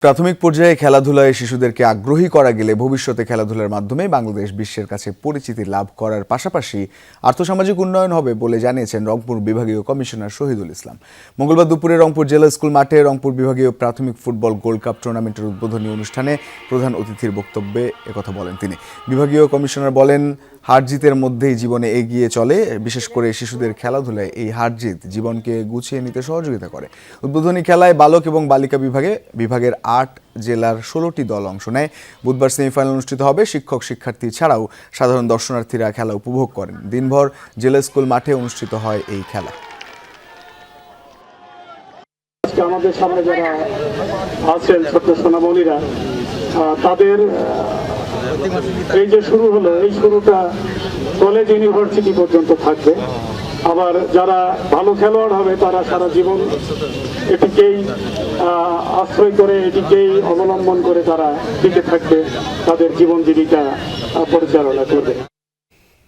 প্রাথমিক পর্যায়ে খেলাধুলায় শিশুদেরকে আগ্রহী করা গেলে ভবিষ্যতে খেলাধুলার মাধ্যমে বাংলাদেশ বিশ্বের কাছে পরিচিতি লাভ করার পাশাপাশি আর্থসামাজিক উন্নয়ন হবে বলে জানিয়েছেন রংপুর বিভাগীয় কমিশনার শহীদুল ইসলাম। মঙ্গলবার দুপুরে রংপুর জেলা স্কুল মাঠে রংপুর বিভাগীয় প্রাথমিক ফুটবল গোল্ড কাপ টুর্নামেন্টের উদ্বোধনী অনুষ্ঠানে প্রধান অতিথির বক্তব্যে একথা বলেন তিনি। বিভাগীয় কমিশনার বলেন, হার জিতের মধ্যেই জীবনে এগিয়ে চলে, বিশেষ করে শিশুদের খেলাধুলায় এই হার জিত জীবনকে গুছিয়ে নিতে সহযোগিতা করে। উদ্বোধনী খেলায় বালক এবং বালিকা বিভাগের ৮ জেলার ১৬টি দল অংশ নেয়। বুধবার সেমিফাইনাল অনুষ্ঠিত হবে। শিক্ষক শিক্ষার্থী ছাড়াও সাধারণ দর্শনার্থীরা খেলা উপভোগ করেন। দিনভর জেলা স্কুল মাঠে অনুষ্ঠিত হয় এই খেলা। আমাদের সামনে যারা আছেন ছোট্ট সোনামণিরা, তাদের এই যে শুরু হলো, এই শুরুটা কলেজ ইউনিভার্সিটি পর্যন্ত থাকবে। আবার যারা ভালো খেলোয়াড় হবে তারা সারা জীবন এটিকেই আশ্রয় করে, এটিকেই অবলম্বন করে তারা টিকে থাকবে, তাদের জীবন জীবিকা পরিচালনা করবে।